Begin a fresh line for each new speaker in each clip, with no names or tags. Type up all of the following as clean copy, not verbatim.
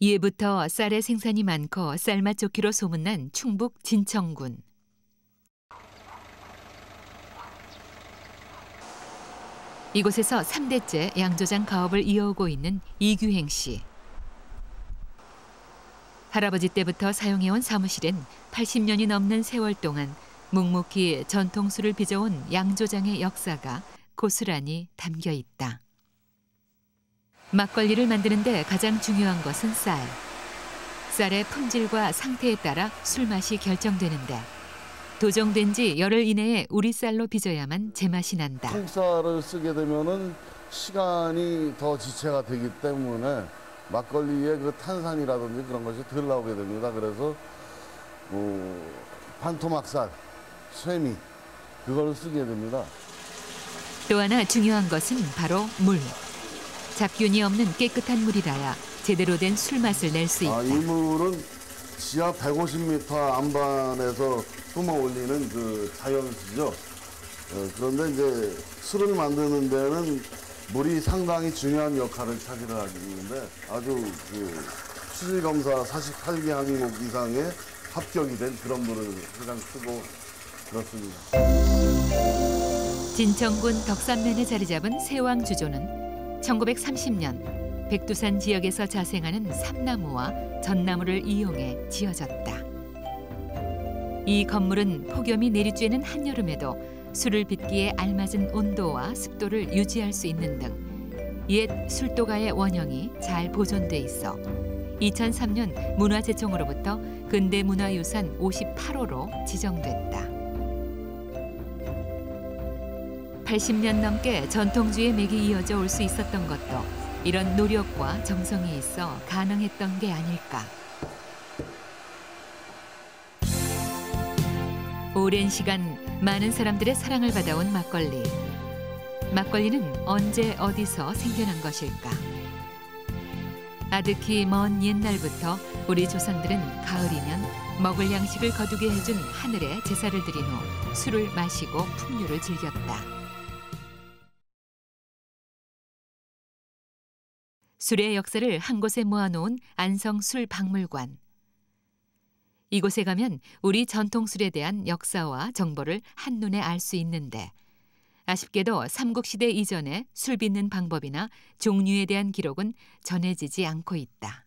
이해부터 쌀의 생산이 많고 쌀맛 좋기로 소문난 충북 진천군. 이곳에서 3대째 양조장 가업을 이어오고 있는 이규행 씨. 할아버지 때부터 사용해온 사무실엔 80년이 넘는 세월 동안 묵묵히 전통술을 빚어온 양조장의 역사가 고스란히 담겨 있다. 막걸리를 만드는데 가장 중요한 것은 쌀. 쌀의 품질과 상태에 따라 술맛이 결정되는데 도정된 지 열흘 이내에 우리 쌀로 빚어야만 제맛이 난다.
통쌀을 쓰게 되면은 시간이 더 지체가 되기 때문에 막걸리의 그 탄산이라든지 그런 것이 덜 나오게 됩니다. 그래서 반토막쌀, 쇠미 그걸 쓰게 됩니다.
또 하나 중요한 것은 바로 물. 잡균이 없는 깨끗한 물이라야 제대로 된 술맛을 낼 수 있다.
이 물은 지하 150m 안반에서 뿜어 올리는 그 자연수죠. 그런데 이제 술을 만드는 데는 물이 상당히 중요한 역할을 차지하고 있는데 아주 수질 검사 48개 항목 이상의 합격이 된 그런 물을 항상 쓰고 그렇습니다.
진천군 덕산면에 자리 잡은 세왕주조는 1930년 백두산 지역에서 자생하는 삼나무와 전나무를 이용해 지어졌다. 이 건물은 폭염이 내리쬐는 한여름에도 술을 빚기에 알맞은 온도와 습도를 유지할 수 있는 등 옛 술도가의 원형이 잘 보존돼 있어 2003년 문화재청으로부터 근대문화유산 58호로 지정됐다. 80년 넘게 전통주의 맥이 이어져 올 수 있었던 것도 이런 노력과 정성이 있어 가능했던 게 아닐까. 오랜 시간 많은 사람들의 사랑을 받아온 막걸리. 막걸리는 언제 어디서 생겨난 것일까? 아득히 먼 옛날부터 우리 조상들은 가을이면 먹을 양식을 거두게 해준 하늘에 제사를 드린 후 술을 마시고 풍류를 즐겼다. 술의 역사를 한 곳에 모아놓은 안성술박물관. 이곳에 가면 우리 전통술에 대한 역사와 정보를 한눈에 알 수 있는데 아쉽게도 삼국시대 이전에 술 빚는 방법이나 종류에 대한 기록은 전해지지 않고 있다.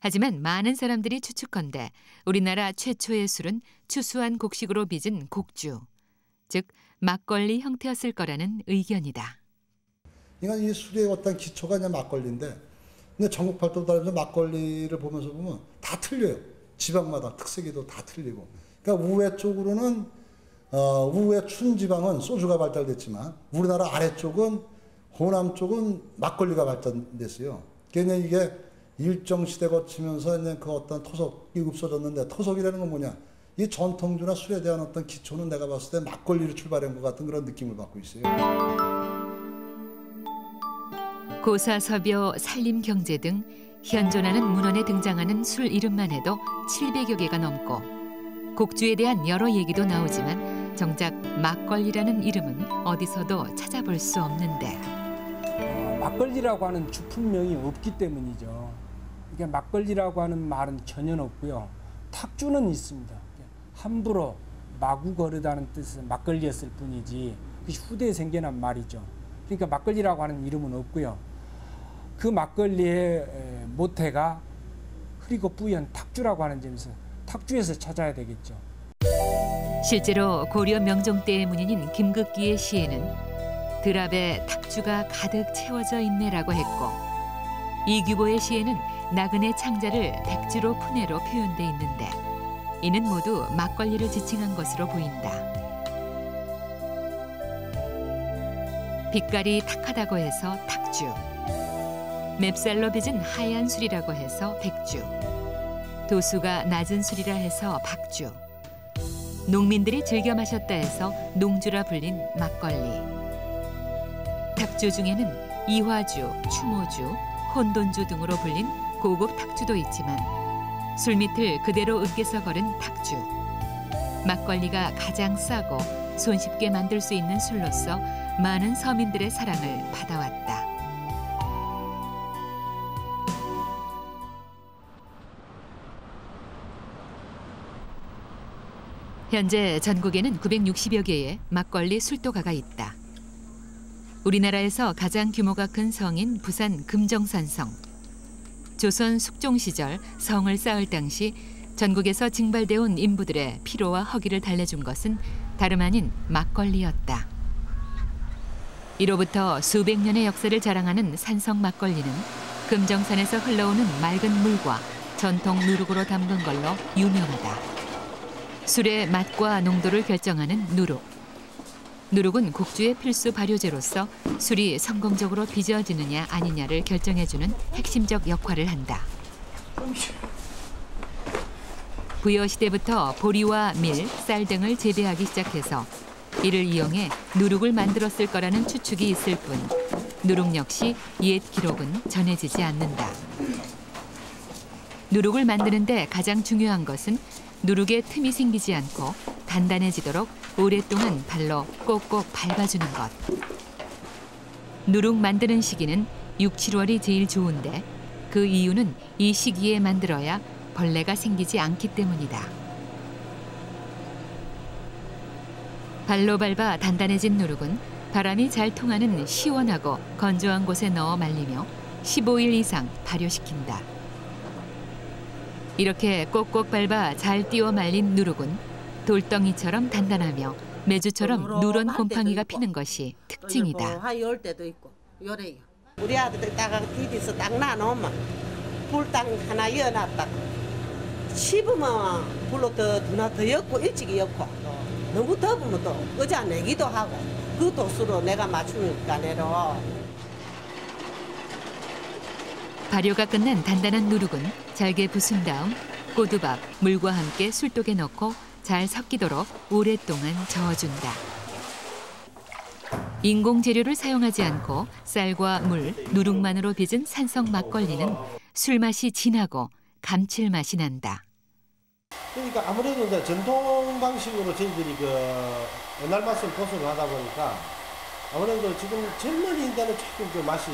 하지만 많은 사람들이 추측컨대 우리나라 최초의 술은 추수한 곡식으로 빚은 곡주, 즉 막걸리 형태였을 거라는 의견이다.
그러니까 이 술의 어떤 기초가 그냥 막걸리인데 근데 전국 팔도로 다니면서 막걸리를 보면서 보면 다 틀려요. 지방마다 특색이도 다 틀리고. 그러니까 우회 쪽으로는 우회 춘 지방은 소주가 발달됐지만 우리나라 아래쪽은 호남 쪽은 막걸리가 발달됐어요. 그러니까 이게 일정 시대 거치면서 이제 그 어떤 토속이 없어졌는데 토속이라는 건 뭐냐? 이 전통주나 술에 대한 어떤 기초는 내가 봤을 때 막걸리로 출발한 것 같은 그런 느낌을 받고 있어요.
고사서bio, 산림경제 등 현존하는 문헌에 등장하는 술 이름만 해도 700여 개가 넘고 곡주에 대한 여러 얘기도 나오지만 정작 막걸리라는 이름은 어디서도 찾아볼 수 없는데
막걸리라고 하는 주품명이 없기 때문이죠. 그러니까 막걸리라고 하는 말은 전혀 없고요. 탁주는 있습니다. 함부로 마구 거르다는 뜻은 막걸리였을 뿐이지 그것이 후대에 생겨난 말이죠. 그러니까 막걸리라고 하는 이름은 없고요. 그 막걸리의 모태가 흐리고 뿌연 탁주라고 하는 점에서 탁주에서 찾아야 되겠죠.
실제로 고려 명종 때의 문인인 김극기의 시에는 드랍에 탁주가 가득 채워져 있네라고 했고 이규보의 시에는 나그네 창자를 백주로 푸네로 표현돼 있는데 이는 모두 막걸리를 지칭한 것으로 보인다. 빛깔이 탁하다고 해서 탁주, 맵쌀로 빚은 하얀 술이라고 해서 백주, 도수가 낮은 술이라 해서 박주, 농민들이 즐겨 마셨다 해서 농주라 불린 막걸리. 탁주 중에는 이화주, 추모주, 혼돈주 등으로 불린 고급 탁주도 있지만 술밑을 그대로 으깨서 걸은 탁주. 막걸리가 가장 싸고 손쉽게 만들 수 있는 술로서 많은 서민들의 사랑을 받아왔다. 현재 전국에는 960여 개의 막걸리 술도가가 있다. 우리나라에서 가장 규모가 큰 성인 부산 금정산성. 조선 숙종 시절 성을 쌓을 당시 전국에서 징발돼 온 인부들의 피로와 허기를 달래준 것은 다름 아닌 막걸리였다. 이로부터 수백 년의 역사를 자랑하는 산성 막걸리는 금정산에서 흘러오는 맑은 물과 전통 누룩으로 담근 걸로 유명하다. 술의 맛과 농도를 결정하는 누룩. 누룩은 곡주의 필수 발효제로서 술이 성공적으로 빚어지느냐 아니냐를 결정해주는 핵심적 역할을 한다. 부여시대부터 보리와 밀, 쌀 등을 재배하기 시작해서 이를 이용해 누룩을 만들었을 거라는 추측이 있을 뿐 누룩 역시 옛 기록은 전해지지 않는다. 누룩을 만드는 데 가장 중요한 것은 누룩에 틈이 생기지 않고 단단해지도록 오랫동안 발로 꼭꼭 밟아주는 것. 누룩 만드는 시기는 6, 7월이 제일 좋은데 그 이유는 이 시기에 만들어야 벌레가 생기지 않기 때문이다. 발로 밟아 단단해진 누룩은 바람이 잘 통하는 시원하고 건조한 곳에 넣어 말리며 15일 이상 발효시킨다. 이렇게 꼭꼭 밟아 잘 띄워 말린 누룩은 돌덩이처럼 단단하며 메주처럼 누런 곰팡이가 피는 것이 특징이다.
할 때도 있고 요래요. 우리 아들 딱 디디서 딱 놔놓으면 불당 하나 여놨다. 씹으면 불로 더 엮고 일찍이 엮고 너무 더우면 또 의자 내기도 하고 그 도수로 내가 맞추니까 내로.
발효가 끝난 단단한 누룩은 잘게 부순 다음 꼬두밥, 물과 함께 술독에 넣고 잘 섞이도록 오랫동안 저어준다. 인공 재료를 사용하지 않고 쌀과 물, 누룩만으로 빚은 산성 막걸리는 술맛이 진하고 감칠맛이 난다.
그러니까 아무래도 이제 전통 방식으로 저희들이 그 옛날 맛을 고수를 하다 보니까 아무래도 지금 젊은이들은 조금 그 맛이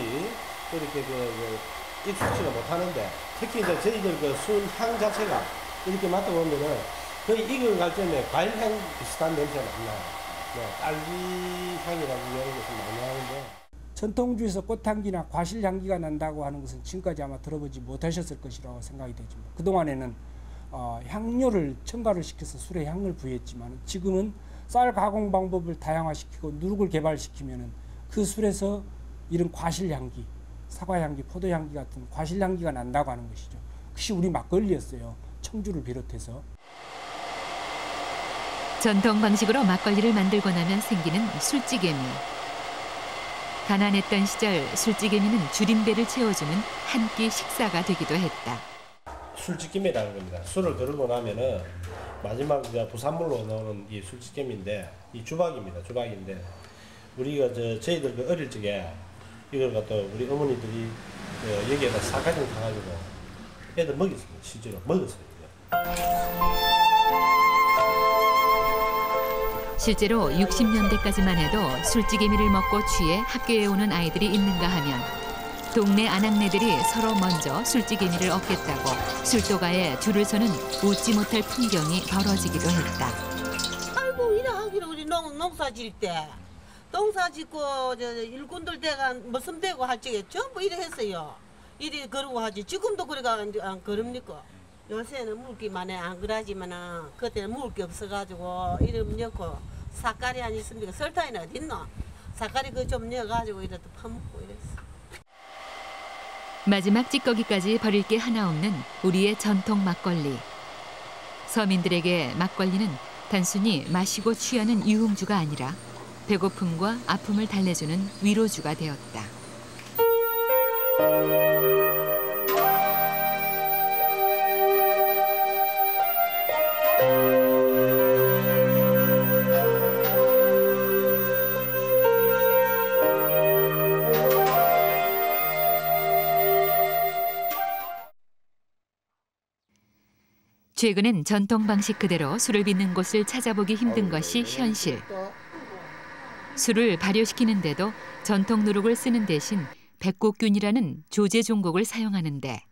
그렇게 익숙지가 못하는데 특히 이제 저희들 그 술 향 자체가 이렇게 맡아보면은 거의 익어갈 때에 과일향 비슷한 냄새가 안 나요. 딸기 향이라고 이런 것을 많이 하는데.
전통주에서 꽃향기나 과실향기가 난다고 하는 것은 지금까지 아마 들어보지 못하셨을 것이라고 생각이 되지만 그동안에는 향료를 첨가를 시켜서 술에 향을 부여했지만 지금은 쌀 가공 방법을 다양화시키고 누룩을 개발시키면은 그 술에서 이런 과실향기, 사과향기, 포도향기 같은 과실향기가 난다고 하는 것이죠. 그것이 우리 막걸리였어요. 청주를 비롯해서.
전통 방식으로 막걸리를 만들고 나면 생기는 술찌개미. 가난했던 시절 술찌개미는 줄임배를 채워주는 한 끼 식사가 되기도 했다.
술찌개미라는 겁니다. 술을 거르고 나면은 마지막 부산물로 나오는 이 술찌개미인데 이 주박입니다. 주박인데 우리가 저희들 그 어릴 적에 이걸 갖다 우리 어머니들이 여기에다 사가정 타가지고 애들 먹였습니다. 실제로 먹었어요.
실제로 60년대까지만 해도 술찌개미를 먹고 취해 학교에 오는 아이들이 있는가 하면 동네 아낙네들이 서로 먼저 술찌개미를 얻겠다고 술도가에 줄을 서는 웃지 못할 풍경이 벌어지기도 했다.
아이고 이래 하기로 우리 농사 질 때 농사 짓고 일꾼들 대가 무슨 대고 할 적에 전부 이래 했어요. 이래 그러고 하지. 지금도 그래가 안 그럽니까? 요새는 물기만 해. 안 그러지만은 그때는 물기 없어가지고 이름 넣고 삿갈이 안 있습니까? 설탕이는 어딨노? 삿갈이 그 좀 넣어가지고 이래 또 파먹고 이랬어.
마지막 찌꺼기까지 버릴 게 하나 없는 우리의 전통 막걸리. 서민들에게 막걸리는 단순히 마시고 취하는 유흥주가 아니라 배고픔과 아픔을 달래주는 위로주가 되었다. 최근엔 전통 방식 그대로 술을 빚는 곳을 찾아보기 힘든 것이 현실. 술을 발효시키는데도 전통 누룩을 쓰는 대신 백곡균이라는 조제 종곡을 사용하는데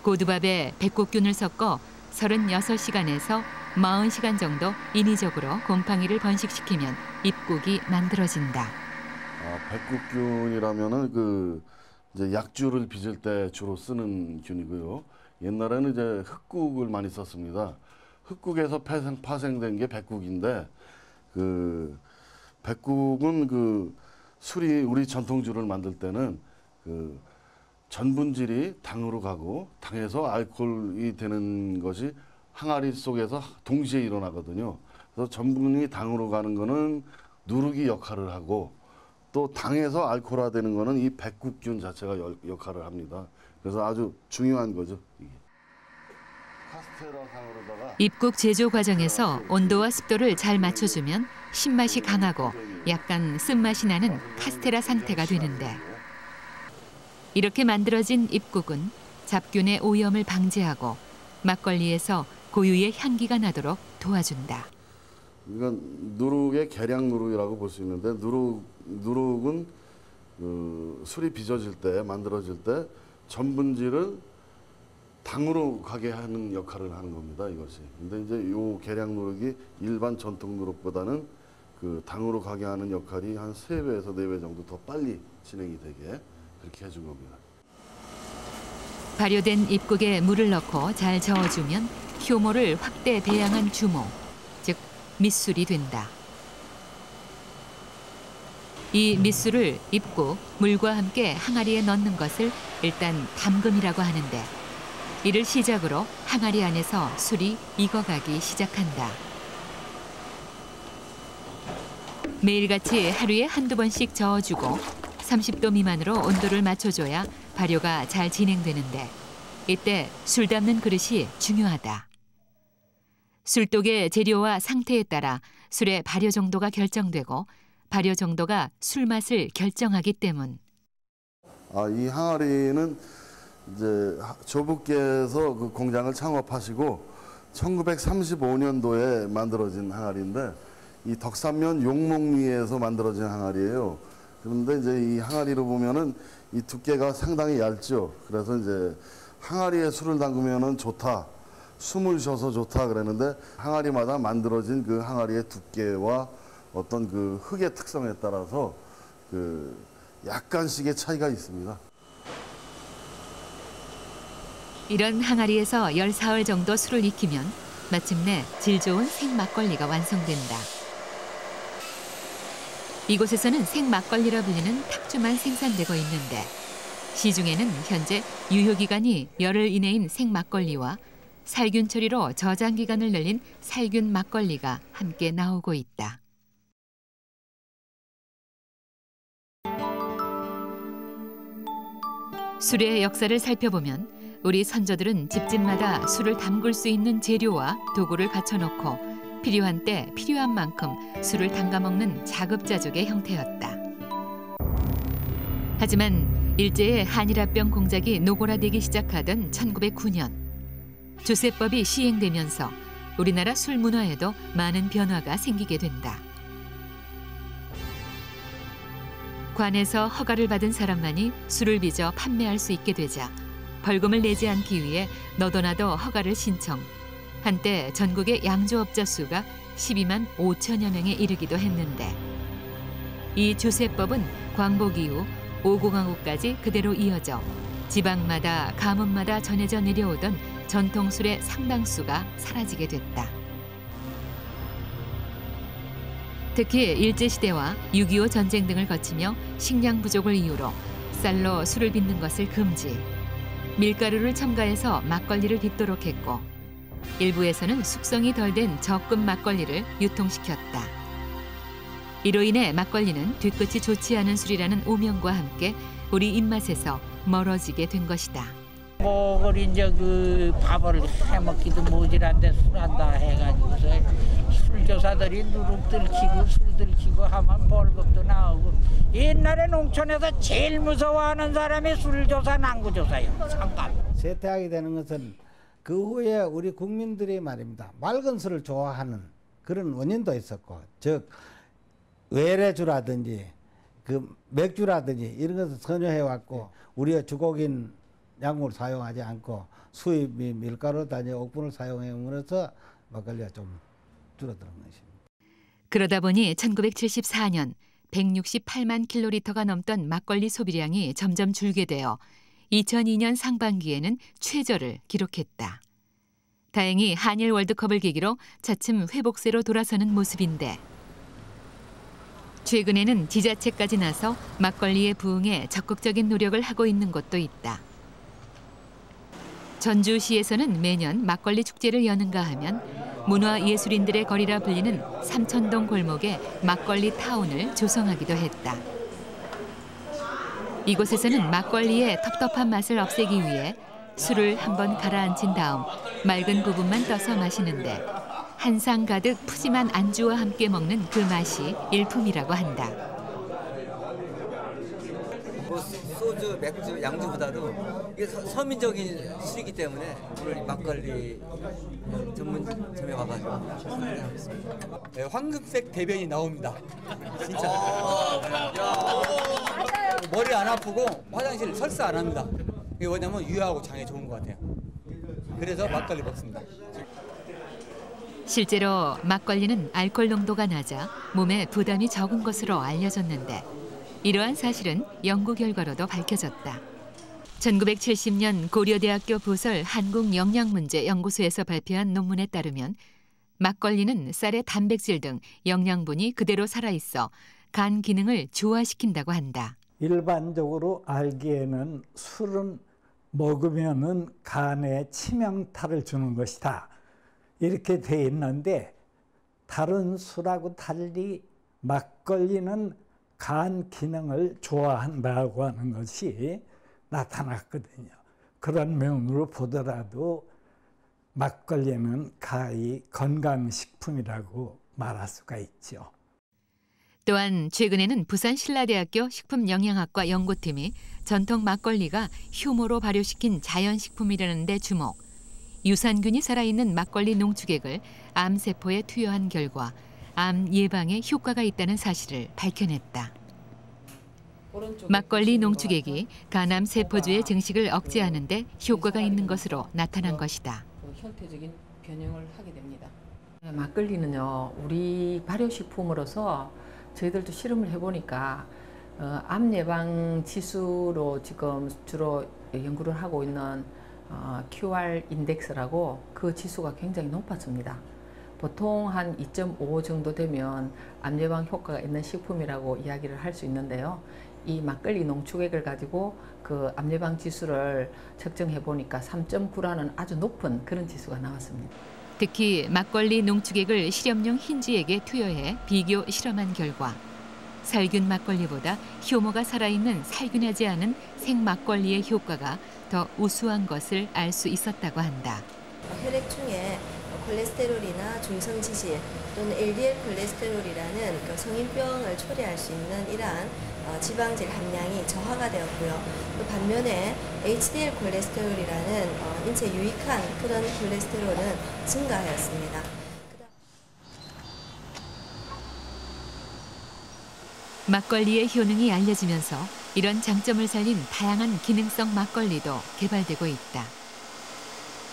고두밥에 백곡균을 섞어 36시간에서 40시간 정도 인위적으로 곰팡이를 번식시키면 입국이 만들어진다.
백국균이라면은 이제 약주를 빚을 때 주로 쓰는 균이고요. 옛날에는 이제 흙국을 많이 썼습니다. 흙국에서 파생된 게 백국인데 백국은 술이 우리 전통주를 만들 때는 전분질이 당으로 가고 당에서 알코올이 되는 것이 항아리 속에서 동시에 일어나거든요. 그래서 전분이 당으로 가는 거는 누르기 역할을 하고 또 당에서 알코올화되는 거는 이 백국균 자체가 역할을 합니다. 그래서 아주 중요한 거죠. 이게.
입국 제조 과정에서 온도와 습도를 잘 맞춰주면 신맛이 강하고 약간 쓴맛이 나는 카스테라 상태가 되는데, 이렇게 만들어진 입국은 잡균의 오염을 방지하고 막걸리에서 고유의 향기가 나도록 도와준다.
이건 누룩의 계량 누룩이라고 볼 수 있는데 누룩은 술이 빚어질 때 만들어질 때 전분질을 당으로 가게 하는 역할을 하는 겁니다. 이것이. 근데 이제 요 계량 누룩이 일반 전통 누룩보다는 당으로 가게 하는 역할이 한 3배에서 4배 정도 더 빨리 진행이 되게 그렇게 해준 겁니다.
발효된 입국에 물을 넣고 잘 저어주면 효모를 확대 배양한 주모, 즉 밑술이 된다. 이 밑술을 입국, 물과 함께 항아리에 넣는 것을 일단 담금이라고 하는데, 이를 시작으로 항아리 안에서 술이 익어가기 시작한다. 매일같이 하루에 한두 번씩 저어주고 30도 미만으로 온도를 맞춰줘야 발효가 잘 진행되는데, 이때 술 담는 그릇이 중요하다. 술독의 재료와 상태에 따라 술의 발효 정도가 결정되고 발효 정도가 술 맛을 결정하기 때문.
이 항아리는 이제 조부께서 공장을 창업하시고 1935년도에 만들어진 항아리인데, 이 덕산면 용목리에서 만들어진 항아리예요. 그런데 이제 이 항아리로 보면은 이 두께가 상당히 얇죠. 그래서 이제 항아리에 술을 담그면은 좋다, 숨을 쉬어서 좋다 그랬는데, 항아리마다 만들어진 그 항아리의 두께와 어떤 흙의 특성에 따라서 약간씩의 차이가 있습니다.
이런 항아리에서 10사흘 정도 술을 익히면 마침내 질 좋은 생막걸리가 완성된다. 이곳에서는 생막걸리라 불리는 탁주만 생산되고 있는데, 시중에는 현재 유효기간이 열흘 이내인 생막걸리와 살균 처리로 저장기간을 늘린 살균 막걸리가 함께 나오고 있다. 술의 역사를 살펴보면 우리 선조들은 집집마다 술을 담글 수 있는 재료와 도구를 갖춰놓고 필요한 때 필요한 만큼 술을 담가 먹는 자급자족의 형태였다. 하지만 일제의 한일합병 공작이 노골화되기 시작하던 1909년, 조세법이 시행되면서 우리나라 술 문화에도 많은 변화가 생기게 된다. 관에서 허가를 받은 사람만이 술을 빚어 판매할 수 있게 되자 벌금을 내지 않기 위해 너도나도 허가를 신청. 한때 전국의 양조업자 수가 12만 5천여 명에 이르기도 했는데, 이 조세법은 광복 이후 오공화국까지 그대로 이어져 지방마다 가문마다 전해져 내려오던 전통술의 상당수가 사라지게 됐다. 특히 일제시대와 6.25 전쟁 등을 거치며 식량 부족을 이유로 쌀로 술을 빚는 것을 금지, 밀가루를 첨가해서 막걸리를 빚도록 했고, 일부에서는 숙성이 덜 된 적금 막걸리를 유통시켰다. 이로 인해 막걸리는 뒤끝이 좋지 않은 술이라는 오명과 함께 우리 입맛에서 멀어지게 된 것이다.
그걸 이제 밥을 해먹기도 모질한데 술한다 해가지고서 술조사들이 누룩 들키고 술 들키고 하면 벌금도 나오고, 옛날에 농촌에서 제일 무서워하는 사람이 술조사 낭구조사예요. 상감.
쇠퇴하게 되는 것은 그 후에 우리 국민들이 말입니다, 맑은 술을 좋아하는 그런 원인도 있었고, 즉 외래주라든지 맥주라든지 이런 것을 선호해왔고, 우리가 주곡인 약물을 사용하지 않고 수입 밀가루 단지 옥분을 사용함으로써
막걸리가 좀 줄어드는 것입니다.
그러다 보니 1974년 168만 킬로리터가 넘던 막걸리 소비량이 점점 줄게 되어 2002년 상반기에는 최저를 기록했다. 다행히 한일 월드컵을 계기로 차츰 회복세로 돌아서는 모습인데 최근에는 지자체까지 나서 막걸리의 부흥에 적극적인 노력을 하고 있는 곳도 있다. 전주시에서는 매년 막걸리 축제를 여는가 하면 문화예술인들의 거리라 불리는 삼천동 골목에 막걸리 타운을 조성하기도 했다. 이곳에서는 막걸리의 텁텁한 맛을 없애기 위해 술을 한번 가라앉힌 다음 맑은 부분만 떠서 마시는데 한 상 가득 푸짐한 안주와 함께 먹는 그 맛이 일품이라고 한다.
뭐 소주, 맥주, 양주보다도 이게 서민적인 술이기 때문에 오늘 막걸리 전문점에 와가지고 사용하고 있습니다.
네, 황금색 대변이 나옵니다. 진짜. 머리 안 아프고 화장실 설사 안 합니다. 이게 뭐냐면 유하고 장에 좋은 것 같아요. 그래서 막걸리 먹습니다.
실제로 막걸리는 알코올 농도가 낮아 몸에 부담이 적은 것으로 알려졌는데 이러한 사실은 연구 결과로도 밝혀졌다. 1970년 고려대학교 부설 한국영양문제연구소에서 발표한 논문에 따르면 막걸리는 쌀의 단백질 등 영양분이 그대로 살아있어 간 기능을 조화시킨다고 한다.
일반적으로 알기에는 술은 먹으면은 간에 치명타를 주는 것이다. 이렇게 돼 있는데 다른 술하고 달리 막걸리는 간 기능을 좋아한다고 하는 것이 나타났거든요. 그런 면으로 보더라도 막걸리는 가히 건강식품이라고 말할 수가 있죠.
또한 최근에는 부산 신라대학교 식품영양학과 연구팀이 전통 막걸리가 효모로 발효시킨 자연식품이라는 데 주목, 유산균이 살아있는 막걸리 농축액을 암세포에 투여한 결과 암 예방에 효과가 있다는 사실을 밝혀냈다. 막걸리 농축액이 간암 세포주의 증식을 억제하는 데 효과가 있는 것으로 나타난 것이다.
형태적인 변형을 하게 됩니다. 막걸리는요, 우리 발효식품으로서 저희들도 실험을 해보니까 암 예방 지수로 지금 주로 연구를 하고 있는 QR 인덱스라고 그 지수가 굉장히 높았습니다. 보통 한 2.5 정도 되면 암 예방 효과가 있는 식품이라고 이야기를 할 수 있는데요. 이 막걸리 농축액을 가지고 그 암 예방 지수를 측정해 보니까 3.9라는 아주 높은 그런 지수가 나왔습니다.
특히 막걸리 농축액을 실험용 흰쥐액에 투여해 비교 실험한 결과 살균 막걸리보다 효모가 살아있는 살균하지 않은 생막걸리의 효과가 더 우수한 것을 알 수 있었다고 한다.
혈액 중에 콜레스테롤이나 중성지질 또는 LDL 콜레스테롤이라는 그 성인병을 초래할 수 있는 이러한 지방질 함량이 저하가 되었고요. 또 반면에 HDL 콜레스테롤이라는 인체 유익한 그런 콜레스테롤은 증가하였습니다.
막걸리의 효능이 알려지면서 이런 장점을 살린 다양한 기능성 막걸리도 개발되고 있다.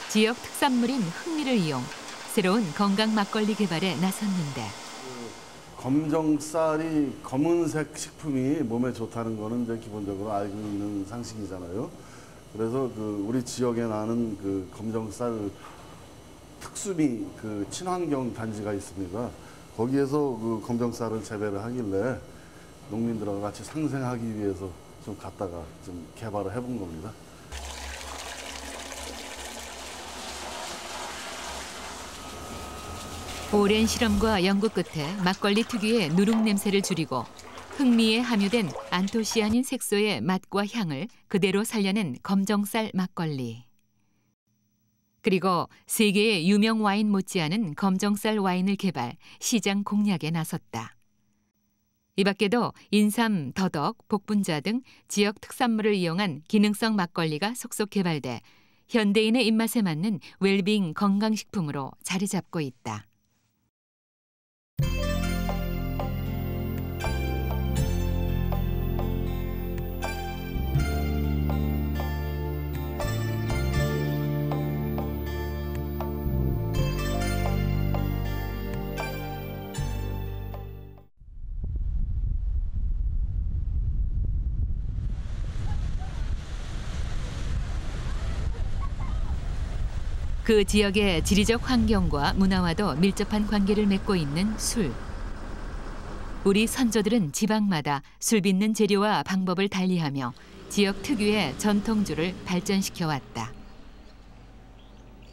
지역 특산물인 흑미를 이용 새로운 건강 막걸리 개발에 나섰는데
검정쌀이 검은색 식품이 몸에 좋다는 거는 이제 기본적으로 알고 있는 상식이잖아요. 그래서 그 우리 지역에 나는 그 검정쌀 특수미 그 친환경 단지가 있습니다. 거기에서 그 검정쌀을 재배를 하길래 농민들하고 같이 상생하기 위해서 좀 갖다가 좀 개발을 해본 겁니다.
오랜 실험과 연구 끝에 막걸리 특유의 누룩 냄새를 줄이고 흑미에 함유된 안토시아닌 색소의 맛과 향을 그대로 살려낸 검정쌀 막걸리. 그리고 세계의 유명 와인 못지않은 검정쌀 와인을 개발, 시장 공략에 나섰다. 이 밖에도 인삼, 더덕, 복분자 등 지역 특산물을 이용한 기능성 막걸리가 속속 개발돼 현대인의 입맛에 맞는 웰빙 건강식품으로 자리 잡고 있다. 그 지역의 지리적 환경과 문화와도 밀접한 관계를 맺고 있는 술. 우리 선조들은 지방마다 술 빚는 재료와 방법을 달리하며 지역 특유의 전통주를 발전시켜 왔다.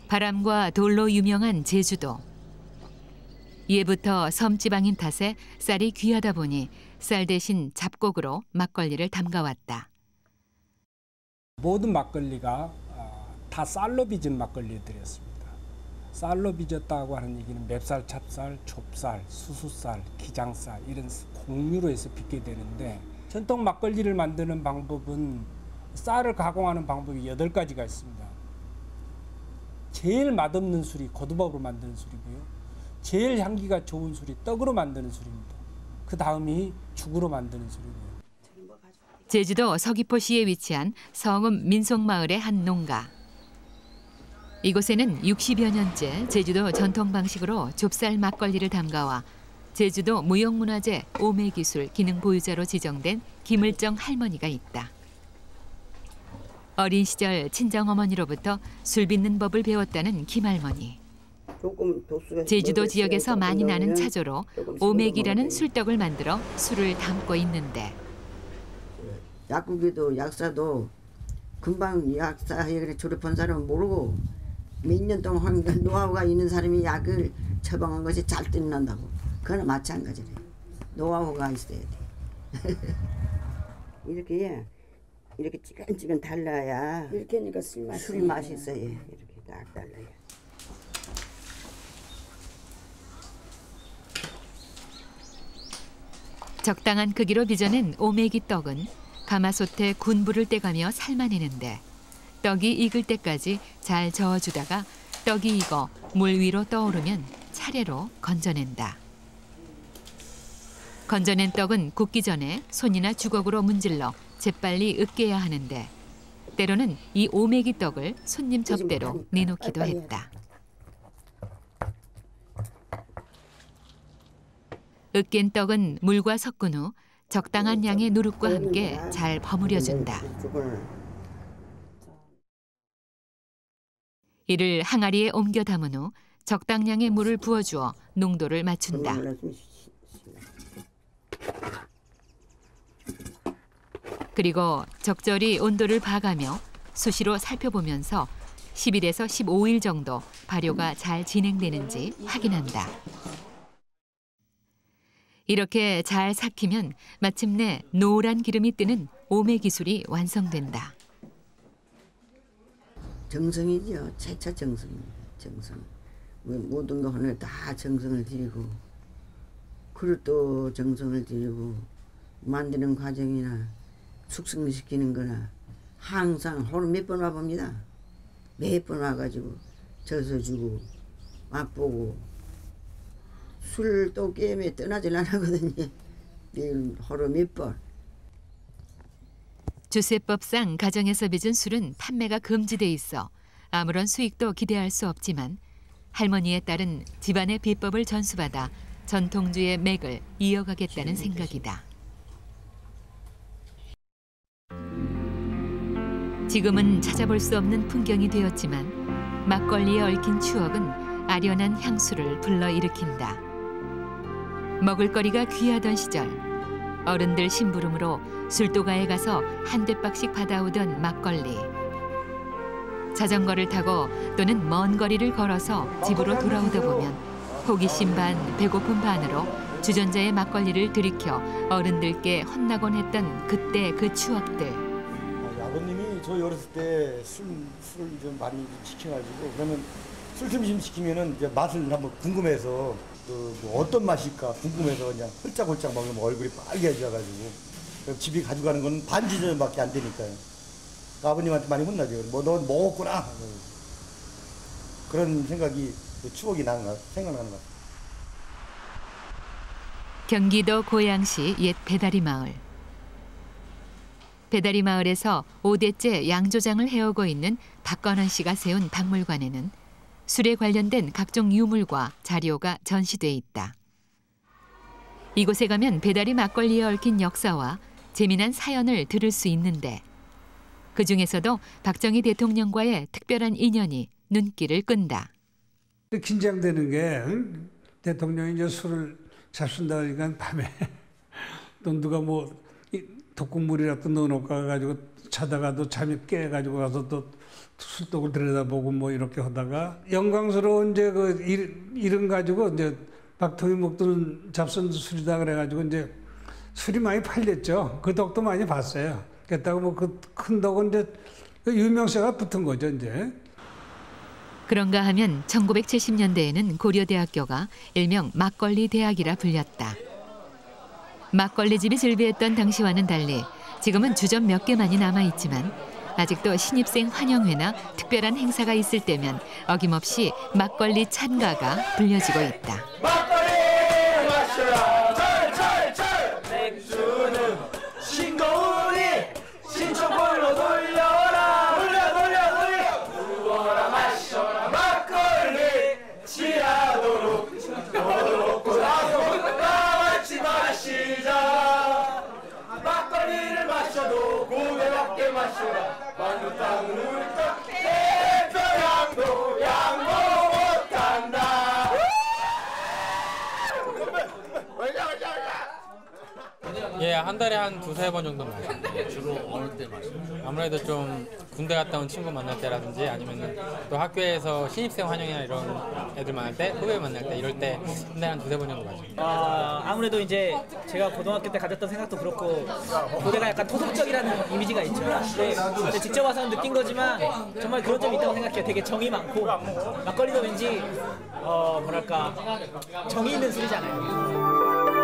바람과 돌로 유명한 제주도. 예부터 섬지방인 탓에 쌀이 귀하다 보니 쌀 대신 잡곡으로 막걸리를 담가왔다.
모든 막걸리가 다 쌀로 빚은 막걸리들이었습니다. 쌀로 빚었다고 하는 얘기는 맵쌀, 찹쌀, 좁쌀, 수수쌀, 기장쌀 이런 곡류로 해서 빚게 되는데 전통 막걸리를 만드는 방법은 쌀을 가공하는 방법이 8가지가 있습니다. 제일 맛없는 술이 고두밥으로 만드는 술이고요. 제일 향기가 좋은 술이 떡으로 만드는 술입니다. 그 다음이 죽으로 만드는 술이고요.
제주도 서귀포시에 위치한 성읍 민속마을의 한 농가. 이곳에는 60여 년째 제주도 전통 방식으로 좁쌀 막걸리를 담가와 제주도 무형문화재 오매기술 기능 보유자로 지정된 김을정 할머니가 있다. 어린 시절 친정어머니로부터 술 빚는 법을 배웠다는 김할머니. 제주도 지역에서 많이 나는 차조로 오맥이라는 술떡을 만들어 술을 담고 있는데
약국에도 약사도 금방 약사에 졸업한 사람은 모르고 몇 년 동안 노하우가 있는 사람이 약을 처방한 것이 잘 뜯는다고. 그거는 마찬가지래. 노하우가 있어야 돼. 이렇게 찌근찌근 달라야 이렇게 하니까 술이 맛있어요. 이렇게 딱 달라야.
적당한 크기로 빚어낸 오메기 떡은 가마솥에 군불을 떼가며 삶아내는데 떡이 익을 때까지 잘 저어주다가 떡이 익어 물 위로 떠오르면 차례로 건져낸다. 건져낸 떡은 굽기 전에 손이나 주걱으로 문질러 재빨리 으깨야 하는데 때로는 이 오메기 떡을 손님 접대로 내놓기도 했다. 으깬 떡은 물과 섞은 후 적당한 양의 누룩과 함께 잘 버무려준다. 이를 항아리에 옮겨 담은 후 적당량의 물을 부어주어 농도를 맞춘다. 그리고 적절히 온도를 봐가며 수시로 살펴보면서 10일에서 15일 정도 발효가 잘 진행되는지 확인한다. 이렇게 잘 삭히면 마침내 노란 기름이 뜨는 오메 기술이 완성된다.
정성이죠. 최초 정성입니다. 정성. 모든 거 하늘 다 정성을 들이고 그릇도 정성을 들이고 만드는 과정이나 숙성시키는 거나 항상 하루 몇 번 와봅니다. 몇 번 와가지고 젖어주고 맛보고 술 또 게임에 떠나질 않거든요. 매일 하루 몇 번.
주세법상 가정에서 빚은 술은 판매가 금지돼 있어 아무런 수익도 기대할 수 없지만 할머니에 따른 집안의 비법을 전수받아 전통주의 맥을 이어가겠다는 생각이다. 지금은 찾아볼 수 없는 풍경이 되었지만 막걸리에 얽힌 추억은 아련한 향수를 불러일으킨다. 먹을거리가 귀하던 시절 어른들 심부름으로 술도가에 가서 한 대박씩 받아오던 막걸리. 자전거를 타고 또는 먼 거리를 걸어서 집으로 돌아오다 보면 호기심 반 배고픔 반으로 주전자의 막걸리를 들이켜 어른들께 혼나곤 했던 그때 그 추억들.
아버님이 저희 어렸을 때 술을 좀 많이 시켜가지고 그러면 술좀 시키면은 이제 맛을 한번 궁금해서 뭐 어떤 맛일까 궁금해서 그냥 홀짝홀짝 먹으면 얼굴이 빨개져가지고 집에 가져가는 건 반지전밖에 안 되니까요. 아버님한테 많이 혼나죠. 뭐 넌 먹었구나. 그런 생각이 추억이 생각나는 것 같아요.
경기도 고양시 옛 배다리 마을. 배다리 마을에서 5대째 양조장을 해오고 있는 박건원 씨가 세운 박물관에는 술에 관련된 각종 유물과 자료가 전시돼 있다. 이곳에 가면 배다리 막걸리에 얽힌 역사와 재미난 사연을 들을 수 있는데 그중에서도 박정희 대통령과의 특별한 인연이 눈길을 끈다.
긴장되는 게 대통령이 이제 술을 잡순다 그러니까 밤에 또 누가 뭐 독국물이라도 넣어놓고 가가지고 자다가도 잠이 깨가지고 가서 또 술독을 들여다보고 뭐 이렇게 하다가 영광스러운 이제 그 이름 가지고 이제 박통이 먹던 잡순 술이다 그래가지고 이제 술이 많이 팔렸죠. 그 덕도 많이 봤어요. 그랬다고 뭐 그 큰 덕은 이제 유명세가 붙은 거죠 이제.
그런가 하면 1970년대에는 고려대학교가 일명 막걸리 대학이라 불렸다. 막걸리집이 즐비했던 당시와는 달리 지금은 주점 몇 개만이 남아있지만 아직도 신입생 환영회나 특별한 행사가 있을 때면 어김없이 막걸리 찬가가 불려지고 있다.
막걸리 마셔라 철철철 맥주는 싱거우니 신청불로 돌려라 돌려 누워라 마셔라 막걸리 취하도록 너도 나도 다같이 마시자 막걸리를 마셔도 고배밖에 마셔라 만두 땅을 울다 대표양도 양보 못한다.
예, 한 달에 한 두세 번 정도 마셔요. 주로 어느 때 마시나요? 아무래도 좀 군대 갔다 온 친구 만날 때라든지 아니면 또 학교에서 신입생 환영이나 이런 애들 만날 때, 후배 만날 때 이럴 때 한 달에 한 두세 번 정도 마셔요.
아무래도 이제 제가 고등학교 때 가졌던 생각도 그렇고 고대가 약간 토속적이라는 이미지가 있죠. 근데 직접 와서 느낀 거지만 정말 그런 점이 있다고 생각해요. 되게 정이 많고 막걸리도 왠지 뭐랄까 정이 있는 술이잖아요.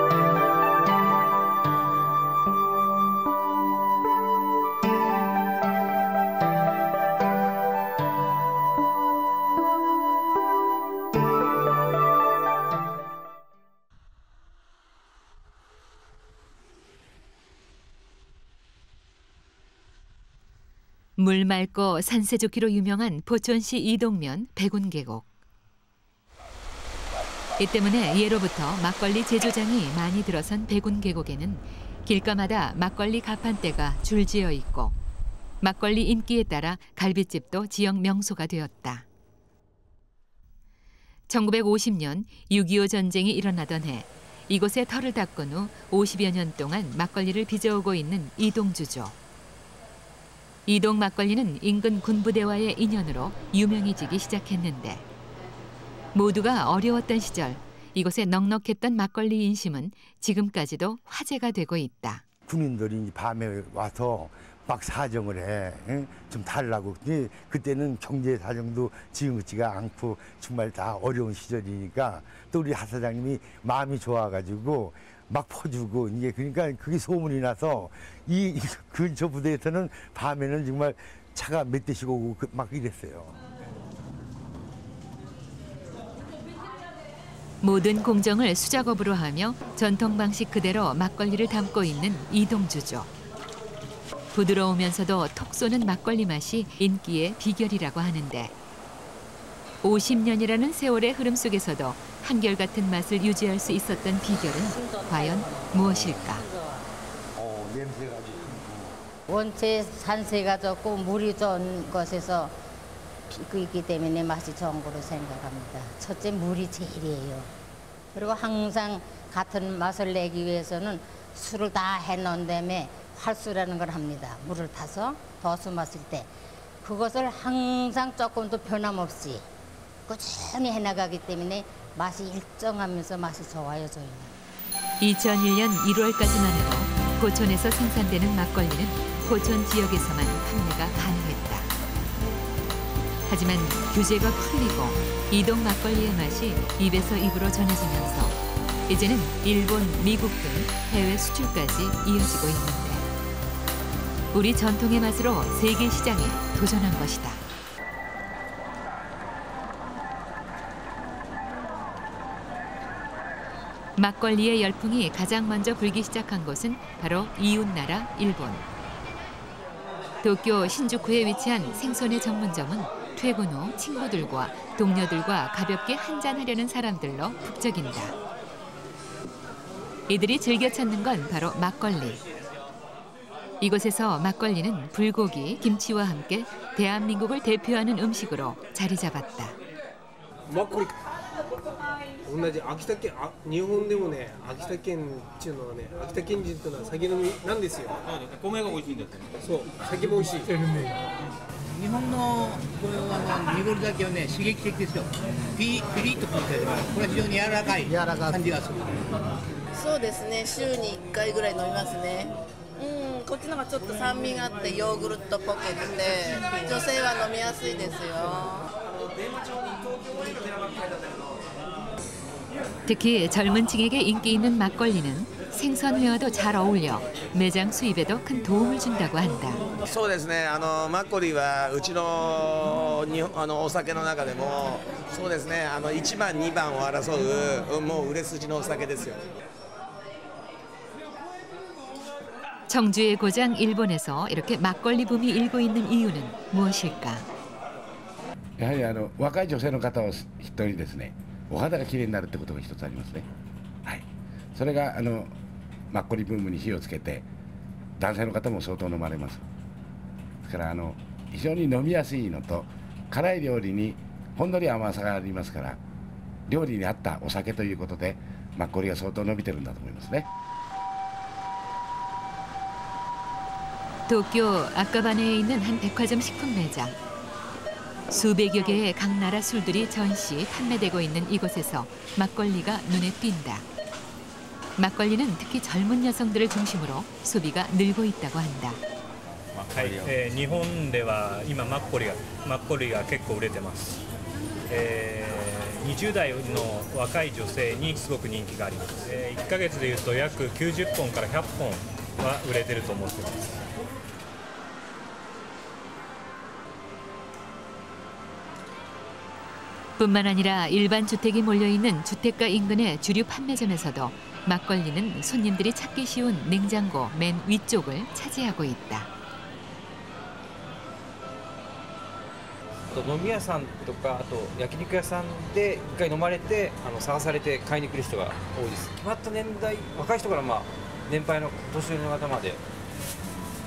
물 맑고 산세 좋기로 유명한 포천시 이동면 백운계곡. 이 때문에 예로부터 막걸리 제조장이 많이 들어선 백운계곡에는 길가마다 막걸리 가판대가 줄지어 있고 막걸리 인기에 따라 갈빗집도 지역 명소가 되었다. 1950년 6.25 전쟁이 일어나던 해 이곳에 터를 닦은 후 50여 년 동안 막걸리를 빚어오고 있는 이동주조. 이동 막걸리는 인근 군부대와의 인연으로 유명해지기 시작했는데 모두가 어려웠던 시절 이곳에 넉넉했던 막걸리 인심은 지금까지도 화제가 되고 있다.
군인들이 밤에 와서 막 사정을 해. 응? 좀 달라고. 그때는 경제 사정도 지금 같지가 않고 정말 다 어려운 시절이니까 또 우리 하 사장님이 마음이 좋아가지고 막 퍼주고 이제 그러니까 그게 소문이 나서 이 근처 부대에서는 밤에는 정말 차가 몇 대씩 오고 막 이랬어요.
모든 공정을 수작업으로 하며 전통 방식 그대로 막걸리를 담고 있는 이동주조. 부드러우면서도 톡 쏘는 막걸리 맛이 인기의 비결이라고 하는데 50년이라는 세월의 흐름 속에서도 한결같은 맛을 유지할 수 있었던 비결은 과연 무엇일까?
냄새가
원체 산세가 좋고 물이 좋은 곳에서 피고 있기 때문에 맛이 좋은 거로 생각합니다. 첫째 물이 제일이에요. 그리고 항상 같은 맛을 내기 위해서는 술을 다 해놓은 다음에 활수라는 걸 합니다. 물을 타서 도수 마실 때 그것을 항상 조금도 변함없이 꾸준히 해나가기 때문에 맛이 일정하면서 맛이 좋아요, 저희는.
2001년 1월까지만 해도 포천에서 생산되는 막걸리는 포천 지역에서만 판매가 가능했다. 하지만 규제가 풀리고 이동 막걸리의 맛이 입에서 입으로 전해지면서 이제는 일본, 미국 등 해외 수출까지 이어지고 있는데 우리 전통의 맛으로 세계 시장에 도전한 것이다. 막걸리의 열풍이 가장 먼저 불기 시작한 곳은 바로 이웃나라 일본. 도쿄 신주쿠에 위치한 생선의 전문점은 퇴근 후 친구들과 동료들과 가볍게 한잔하려는 사람들로 북적인다. 이들이 즐겨 찾는 건 바로 막걸리. 이곳에서 막걸리는 불고기, 김치와 함께 대한민국을 대표하는 음식으로 자리 잡았다.
マッコリ同じ秋田県日本でもね秋田県っていうのはね秋田県人っていうのは酒飲みなんですよ。米が美味しいんだって。そう酒も美味しい。
日本のこれは濁り酒はね刺激的ですよ。ピリッと感じてこれは非常に柔らかい感じがする。
そうですね週に1回ぐらい飲みますね。こっちの方がちょっと酸味があってヨーグルトっぽくて女性は飲みやすいですよ。
특히 젊은 층에게 인기 있는 막걸리는 생선회와도 잘 어울려 매장 수입에도 큰 도움을 준다고 한다.
そうですね。マッコリはうちのお酒の中でもそうですね。1番2番を争うもう売れ筋のお酒ですよ。
청주의 고장 일본에서 이렇게 막걸리 붐이 일고 있는 이유는 무엇일까?
やはり若い女性の方を筆頭にですね、お肌がきれいになるってことが一つありますね。はい。それがマッコリブームに火をつけて、男性の方も相当飲まれます。ですから非常に飲みやすいのと、辛い料理にほんのり甘さがありますから、料理に合ったお酒ということで、マッコリが相当伸びてるんだと思いますね。
도쿄 아카바네에 있는 한 백화점 식품 매장. 수백여 개의 각 나라 술들이 전시 판매되고 있는 이곳에서 막걸리가 눈에 띈다. 막걸리는 특히 젊은 여성들을 중심으로 소비가 늘고 있다고 한다.
日本では今マッコリが結構売れてます。20代の若い女性にすごく人気があります。1ヶ月でいうと約90本から100本は売れてると思ってます。
뿐만 아니라 일반 주택이 몰려있는 주택가 인근의 주류 판매점에서도 막걸리는 손님들이 찾기 쉬운 냉장고 맨 위쪽을 차지하고 있다.
飲み屋さんとかあと焼肉屋さんで一回飲まれて探されて買いに来る人が多いです。決まった年代若い人から年配の年寄りの方まで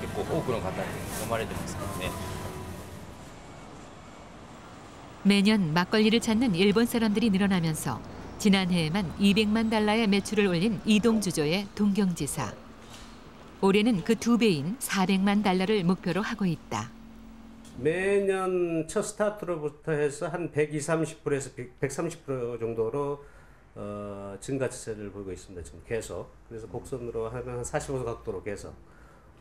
結構多くの方に飲まれてますからね。
매년 막걸리를 찾는 일본 사람들이 늘어나면서 지난해에만 200만 달러의 매출을 올린 이동주조의 동경지사. 올해는 그 2배인 400만 달러를 목표로 하고 있다.
매년 첫 스타트로부터 해서 한 120~30%에서 130% 정도로 증가 추세를 보이고 있습니다. 지금 계속. 그래서 곡선으로 하면 한 45도 각도로 계속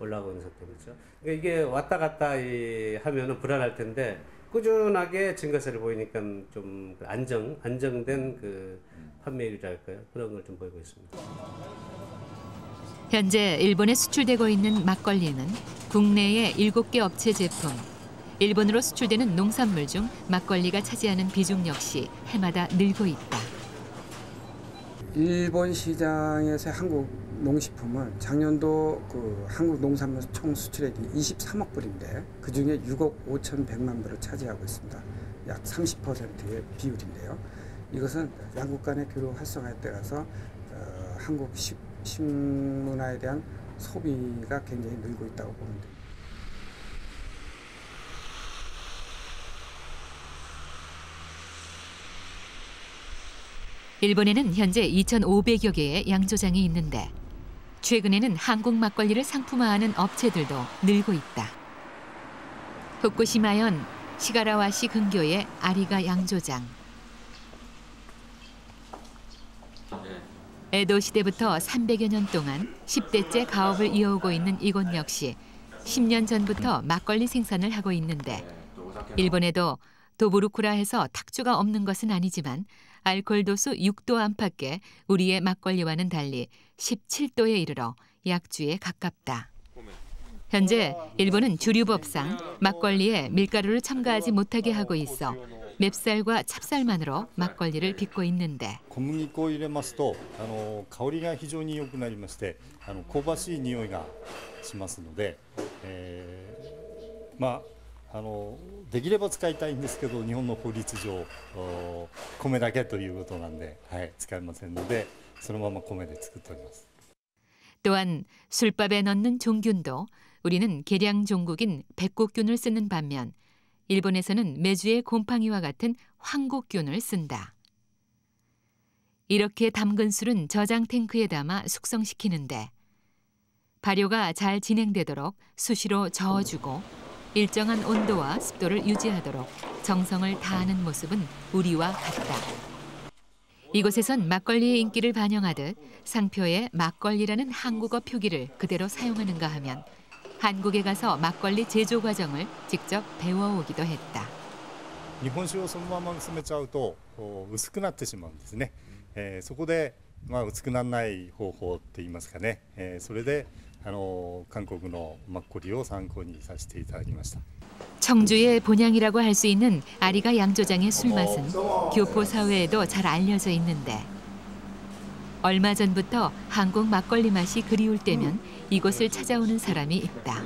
올라가고 있는 상태죠. 이게 왔다 갔다 하면은 불안할 텐데. 꾸준하게 증가세를 보이니까 좀 안정된 그 판매율이랄까요? 그런 걸 좀 보이고 있습니다.
현재 일본에 수출되고 있는 막걸리는 국내의 7개 업체 제품, 일본으로 수출되는 농산물 중 막걸리가 차지하는 비중 역시 해마다 늘고 있다.
일본 시장에서 한국 농식품은 작년도 그 한국 농산물 총 수출액이 23억 불인데 그중에 6억 5,100만 불을 차지하고 있습니다. 약 30%의 비율인데요. 이것은 양국 간의 교류 활성화에 따라서 한국 식문화에 대한 소비가 굉장히 늘고 있다고 보면 됩니다.
일본에는 현재 2,500여 개의 양조장이 있는데 최근에는 한국 막걸리를 상품화하는 업체들도 늘고 있다. 후쿠시마현 시가라와시 근교의 아리가 양조장. 에도 시대부터 300여 년 동안 10대째 가업을 이어오고 있는 이곳 역시 10년 전부터 막걸리 생산을 하고 있는데 일본에도 도부루쿠라해서 탁주가 없는 것은 아니지만 알코올 도수 6도 안팎의 우리의 막걸리와는 달리 17도에 이르러 약주에 가깝다. 현재 일본은 주류법상 막걸리에 밀가루를 첨가하지 못하게 하고 있어 맵쌀과 찹쌀만으로 막걸리를 빚고 있는데
小麦粉を入れますと香りが非常に良くなりまして香ばしい匂いがしますので、できれば使いたいんですけど日本の法律上米だけということなんで、使えませんのでそのまま米で作っております。
또한 술밥에 넣는 종균도 우리는 계량 종국인 백곡균을 쓰는 반면 일본에서는 메주의 곰팡이와 같은 황곡균을 쓴다. 이렇게 담근 술은 저장 탱크에 담아 숙성시키는데 발효가 잘 진행되도록 수시로 저어주고 일정한 온도와 습도를 유지하도록 정성을 다하는 모습은 우리와 같다. 이곳에선 막걸리의 인기를 반영하듯 상표에 막걸리라는 한국어 표기를 그대로 사용하는가 하면 한국에 가서 막걸리 제조 과정을 직접 배워오기도 했다.
日本酒をそのまま薄めちゃうと薄くなってしまうんですね。そこで薄くならない方法って言いますかね。それで韓国のマッコリを参考にさせていただきました。
청주의 본향이라고 할 수 있는 아리가 양조장의 술맛은 교포 사회에도 잘 알려져 있는데 얼마 전부터 한국 막걸리 맛이 그리울 때면 이곳을 찾아오는 사람이 있다.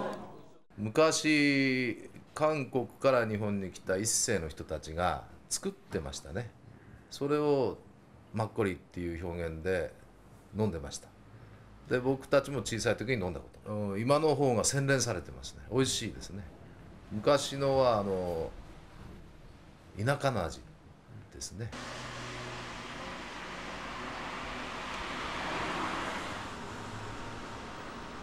昔韓国から日本に来た一世の人たちが作ってましたね。それをマッコリっていう表現で飲んでました。で僕たちも小さい時に飲んだこと、今の方が洗練されてますね。美味しいですね。昔のは田舎の味ですね。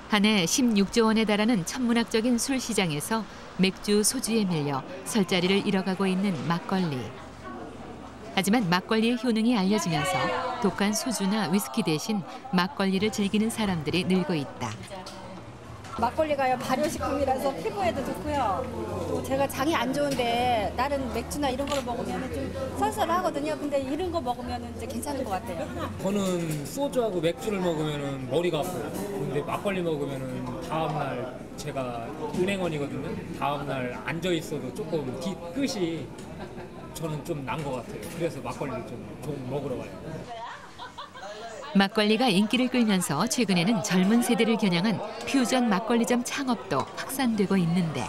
한 해 16조 원에 달하는 천문학적인 술 시장에서 맥주, 소주에 밀려 설자리를 잃어가고 있는 막걸리. 하지만 막걸리의 효능이 알려지면서 독한 소주나 위스키 대신 막걸리를 즐기는 사람들이 늘고 있다.
막걸리가요 발효식품이라서 피부에도 좋고요. 또 제가 장이 안 좋은데 다른 맥주나 이런 걸 먹으면 좀 썰썰하거든요. 근데 이런 거 먹으면 이제 괜찮은 것 같아요.
저는 소주하고 맥주를 먹으면 머리가 아파요. 근데 막걸리 먹으면 다음날 제가 은행원이거든요. 다음날 앉아 있어도 조금 뒤끝이 저는 좀 난 것 같아요. 그래서 막걸리를 좀 먹으러 가요.
막걸리가 인기를 끌면서 최근에는 젊은 세대를 겨냥한 퓨전 막걸리점 창업도 확산되고 있는데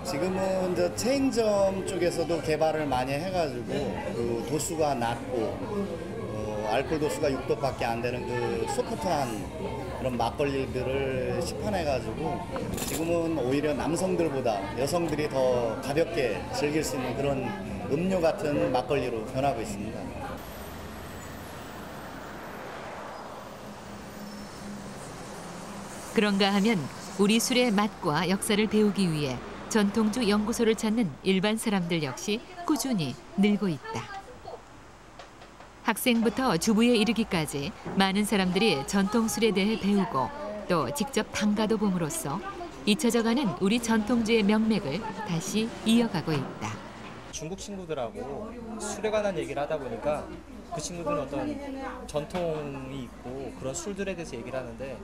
지금은 이제 체인점 쪽에서도 개발을 많이 해가지고 그 도수가 낮고 알코올 도수가 6도밖에 안 되는 그 소프트한 그런 막걸리들을 시판해가지고 지금은 오히려 남성들보다 여성들이 더 가볍게 즐길 수 있는 그런 음료 같은 막걸리로 변하고 있습니다.
그런가 하면 우리 술의 맛과 역사를 배우기 위해 전통주 연구소를 찾는 일반 사람들 역시 꾸준히 늘고 있다. 학생부터 주부에 이르기까지 많은 사람들이 전통술에 대해 배우고 또 직접 담가도 봄으로써 잊혀져가는 우리 전통주의 명맥을 다시 이어가고 있다.
중국 친구들하고 술에 관한 얘기를 하다 보니까 그 친구들은 어떤 전통이 있고 그런 술들에 대해서 얘기를 하는데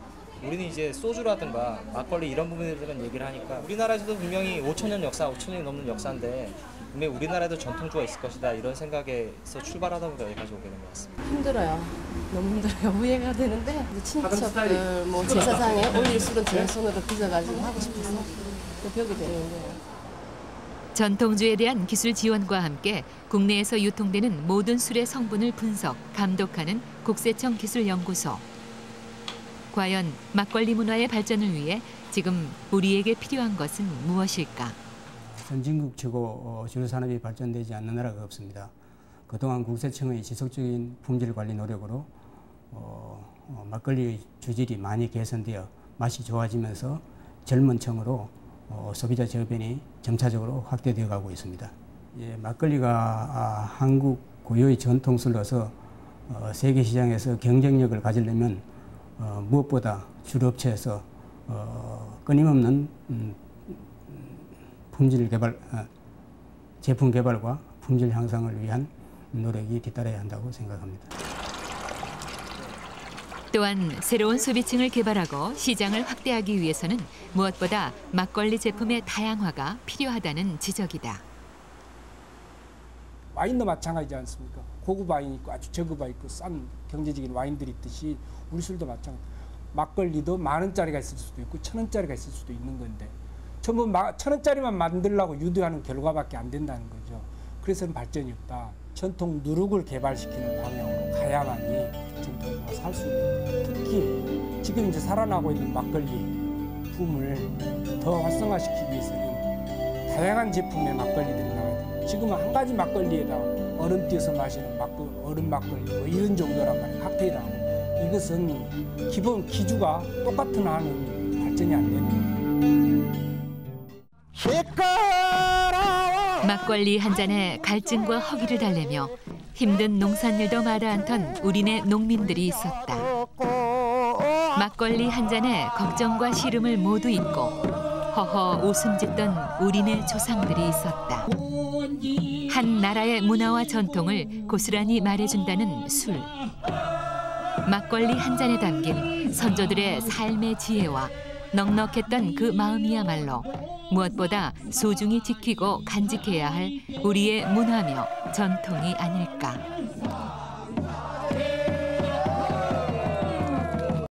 우리는 이제 소주라든가 막걸리 이런 부분에 대한 얘기를 하니까 우리나라에서도 분명히 5,000년 역사, 5,000년이 넘는 역사인데 분명히 우리나라에도 전통주가 있을 것이다 이런 생각에서 출발하다 보니까 여기까지 오게 된 것 같습니다.
힘들어요. 너무 힘들어요. 후회가 되는데 친척들 뭐 제사상에 올릴 술은 제 손으로 빚어가지고 하고 싶어서 벽이 되는 거예요.
전통주에 대한 기술 지원과 함께 국내에서 유통되는 모든 술의 성분을 분석, 감독하는 국세청 기술연구소. 과연 막걸리 문화의 발전을 위해 지금 우리에게 필요한 것은 무엇일까?
선진국 최고 주류 산업이 발전되지 않는 나라가 없습니다. 그동안 국세청의 지속적인 품질 관리 노력으로 막걸리의 주질이 많이 개선되어 맛이 좋아지면서 젊은 층으로 소비자 저변이 점차적으로 확대되어 가고 있습니다. 막걸리가 한국 고유의 전통술로서 세계 시장에서 경쟁력을 가지려면 무엇보다 주류업체에서 끊임없는 품질 개발, 제품 개발과 품질 향상을 위한 노력이 뒤따라야 한다고 생각합니다.
또한 새로운 소비층을 개발하고 시장을 확대하기 위해서는 무엇보다 막걸리 제품의 다양화가 필요하다는 지적이다.
와인도 마찬가지지 않습니까? 고급 와인 있고 아주 저급 와인 있고 싼 경제적인 와인들이 있듯이 우리 술도 마찬가지. 막걸리도 10,000원짜리가 있을 수도 있고 1,000원짜리가 있을 수도 있는 건데 전부 1,000원짜리만 만들려고 유도하는 결과밖에 안 된다는 거죠. 그래서는 발전이 없다. 전통 누룩을 개발시키는 방향으로 가야만이 전통주가 살 수 있는 거예요. 특히 지금 이제 살아나고 있는 막걸리 제품을 더 활성화시키기 위해서는 다양한 제품의 막걸리들이 나와야 돼요. 지금은 한 가지 막걸리에다 얼음 띄어서 마시는 얼음 막걸리 뭐 이런 정도란 말이에요. 칵테일하고. 이것은 기본 기주가 똑같은 한은 발전이 안 되는 거예요.
막걸리 한 잔에 갈증과 허기를 달래며 힘든 농산일도 마다 않던 우리네 농민들이 있었다. 막걸리 한 잔에 걱정과 시름을 모두 잊고 허허 웃음 짓던 우리네 조상들이 있었다. 한 나라의 문화와 전통을 고스란히 말해준다는 술. 막걸리 한 잔에 담긴 선조들의 삶의 지혜와 넉넉했던 그 마음이야말로 무엇보다 소중히 지키고 간직해야 할 우리의 문화며 전통이 아닐까.